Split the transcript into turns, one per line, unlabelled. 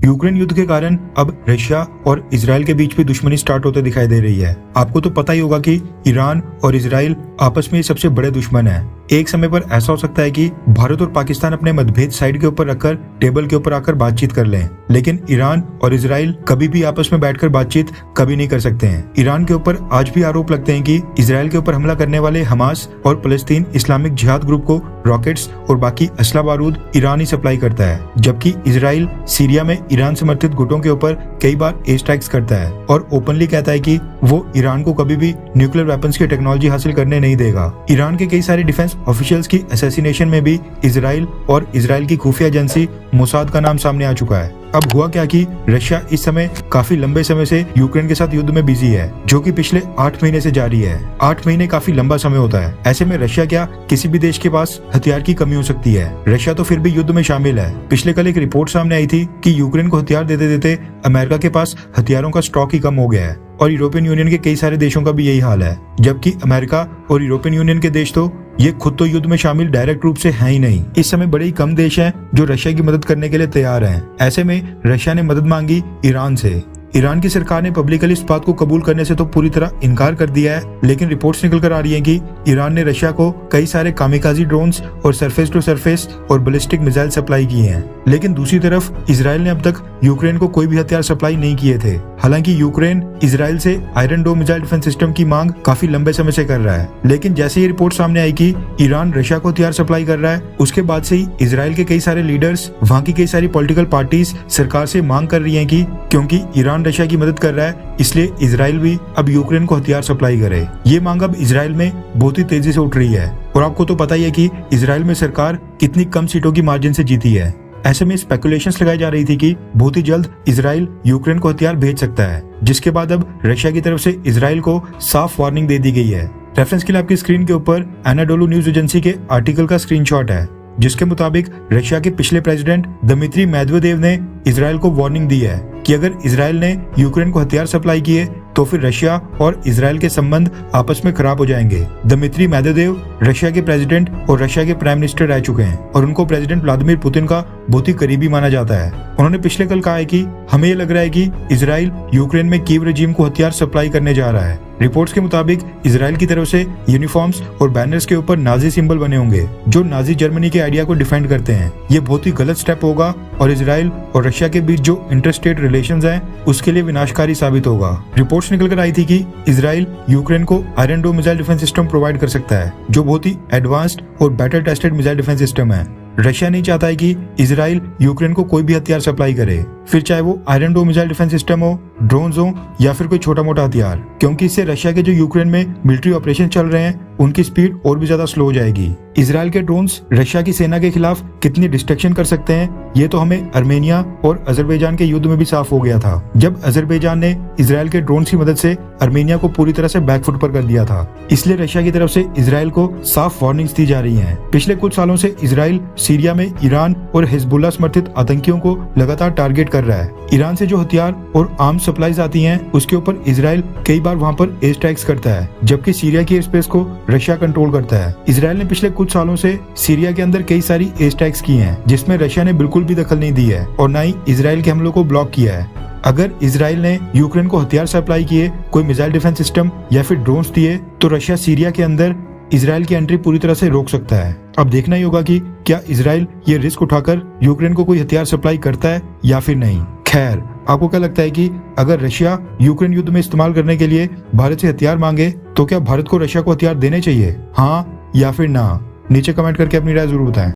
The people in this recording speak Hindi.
यूक्रेन युद्ध के कारण अब रशिया और इजराइल के बीच भी दुश्मनी स्टार्ट होते दिखाई दे रही है। आपको तो पता ही होगा कि ईरान और इजराइल आपस में सबसे बड़े दुश्मन हैं। एक समय पर ऐसा हो सकता है कि भारत और पाकिस्तान अपने मतभेद साइड के ऊपर रखकर टेबल के ऊपर आकर बातचीत कर लें, लेकिन ईरान और इजराइल कभी भी आपस में बैठकर बातचीत कभी नहीं कर सकते हैं। ईरान के ऊपर आज भी आरोप लगते हैं कि इजराइल के ऊपर हमला करने वाले हमास और फलस्तीन इस्लामिक जिहाद ग्रुप को रॉकेट्स और बाकी असला बारूद ईरान ही सप्लाई करता है, जबकि इजराइल सीरिया में ईरान समर्थित गुटों के ऊपर कई बार एयर स्ट्राइक्स करता है और ओपनली कहता है कि वो ईरान को कभी भी न्यूक्लियर वेपन्स की टेक्नोलॉजी हासिल करने नहीं देगा। ईरान के कई सारे डिफेंस ऑफिशियल्स की असैसिनेशन में भी इजराइल और इजराइल की खुफिया एजेंसी मोसाद का नाम सामने आ चुका है। अब हुआ क्या कि रशिया इस समय काफी लंबे समय से यूक्रेन के साथ युद्ध में बिजी है, जो कि पिछले 8 महीने से जारी है। 8 महीने काफी लंबा समय होता है। ऐसे में रशिया क्या किसी भी देश के पास हथियार की कमी हो सकती है। रशिया तो फिर भी युद्ध में शामिल है। पिछले कल एक रिपोर्ट सामने आई थी कि यूक्रेन को हथियार देते देते अमेरिका के पास हथियारों का स्टॉक ही कम हो गया है और यूरोपियन यूनियन के कई सारे देशों का भी यही हाल है, जबकि अमेरिका और यूरोपियन यूनियन के देश तो ये खुद तो युद्ध में शामिल डायरेक्ट रूप से हैं ही नहीं। इस समय बड़े ही कम देश हैं जो रशिया की मदद करने के लिए तैयार हैं। ऐसे में रशिया ने मदद मांगी ईरान से। ईरान की सरकार ने पब्लिकली इस बात को कबूल करने से तो पूरी तरह इनकार कर दिया है, लेकिन रिपोर्ट्स निकल कर आ रही हैं कि ईरान ने रशिया को कई सारे कामिकाजी ड्रोन्स और सरफेस टू सरफेस और बैलिस्टिक मिसाइल सप्लाई किए हैं। लेकिन दूसरी तरफ इजराइल ने अब तक यूक्रेन को कोई भी हथियार सप्लाई नहीं किए थे। हालांकि यूक्रेन इजराइल से Iron Dome missile defence system की मांग काफी लंबे समय से कर रहा है, लेकिन जैसे ये रिपोर्ट सामने आई कि ईरान रशिया को हथियार सप्लाई कर रहा है, उसके बाद से ही इजराइल के कई सारे लीडर्स, वहाँ की कई सारी पॉलिटिकल पार्टीज सरकार से मांग कर रही है कि क्योंकि ईरान रशिया की मदद कर रहा है, इसलिए इजराइल भी अब यूक्रेन को हथियार सप्लाई करे। ये मांग अब इजराइल में बहुत ही तेजी से उठ रही है और आपको तो पता ही है कि इजराइल में सरकार कितनी कम सीटों की मार्जिन से जीती है। ऐसे में स्पेकुलेशंस लगाई जा रही थी कि बहुत ही जल्द इजराइल यूक्रेन को हथियार भेज सकता है, जिसके बाद अब रशिया की तरफ से इजराइल को साफ वार्निंग दे दी गई है। रेफरेंस के लिए आपकी स्क्रीन के ऊपर एनाडोलू न्यूज एजेंसी के आर्टिकल का स्क्रीनशॉट है, जिसके मुताबिक रशिया के पिछले प्रेसिडेंट दमित्री मेदवेदेव ने इजराइल को वार्निंग दी है कि अगर इजराइल ने यूक्रेन को हथियार सप्लाई किए तो फिर रशिया और इजराइल के संबंध आपस में खराब हो जाएंगे। दमित्री मेदवेदेव रशिया के प्रेसिडेंट और रशिया के प्राइम मिनिस्टर रह चुके हैं और उनको प्रेसिडेंट व्लादिमीर पुतिन का बहुत ही करीबी माना जाता है। उन्होंने पिछले कल कहा है कि हमें ये लग रहा है कि इजराइल यूक्रेन में कीव रजीम को हथियार सप्लाई करने जा रहा है। रिपोर्ट्स के मुताबिक इजराइल की तरफ से यूनिफॉर्म्स और बैनर्स के ऊपर नाजी सिंबल बने होंगे जो नाजी जर्मनी के आइडिया को डिफेंड करते हैं। ये बहुत ही गलत स्टेप होगा और इजराइल और रशिया के बीच जो इंटरस्टेट रिलेशंस हैं उसके लिए विनाशकारी साबित होगा। रिपोर्ट्स निकल कर आई थी कि इजराइल यूक्रेन को Iron Dome missile defence system provide कर सकता है, जो बहुत ही एडवांस्ड और better tested missile defence system है। रशिया नहीं चाहता है कि इजराइल यूक्रेन को कोई भी हथियार सप्लाई करे, फिर चाहे वो Iron Dome missile defence system हो, ड्रोन्स हो या फिर कोई छोटा मोटा हथियार, क्योंकि इससे रशिया के जो यूक्रेन में मिलिट्री ऑपरेशन चल रहे हैं उनकी स्पीड और भी ज्यादा स्लो हो जाएगी। इजराइल के ड्रोन्स रशिया की सेना के खिलाफ कितनी डिस्ट्रक्शन कर सकते हैं ये तो हमें अर्मेनिया और अजरबैजान के युद्ध में भी साफ हो गया था, जब अजरबैजान ने इजराइल के ड्रोन्स की मदद से अर्मेनिया को पूरी तरह से बैकफुट पर कर दिया था। इसलिए रशिया की तरफ से इजराइल को साफ वार्निंग्स दी जा रही हैं। पिछले कुछ सालों से इजराइल सीरिया में ईरान और हिजबुल्लाह समर्थित आतंकियों को लगातार टारगेट कर रहा है। ईरान से जो हथियार और आर्म्स सप्लाईज आती हैं उसके ऊपर इजराइल कई बार वहां पर एयर स्ट्राइक्स करता है, जबकि सीरिया की एयर स्पेस को रशिया कंट्रोल करता है। इजराइल ने पिछले कुछ सालों से सीरिया के अंदर कई सारी एयर स्ट्राइक्स की हैं, जिसमें रशिया ने बिल्कुल भी दखल नहीं दी है और न ही इजराइल के हमलों को ब्लॉक किया है। अगर इजराइल ने यूक्रेन को हथियार सप्लाई किए, कोई मिसाइल डिफेंस सिस्टम या फिर ड्रोन्स दिए, तो रशिया सीरिया के अंदर इजराइल की एंट्री पूरी तरह से रोक सकता है। अब देखना ही होगा कि क्या इजराइल ये रिस्क उठाकर यूक्रेन को कोई हथियार सप्लाई करता है या फिर नहीं। खैर, आपको क्या लगता है कि अगर रशिया यूक्रेन युद्ध में इस्तेमाल करने के लिए भारत से हथियार मांगे तो क्या भारत को रशिया को हथियार देने चाहिए, हाँ या फिर ना? नीचे कमेंट करके अपनी राय जरूर बताएं।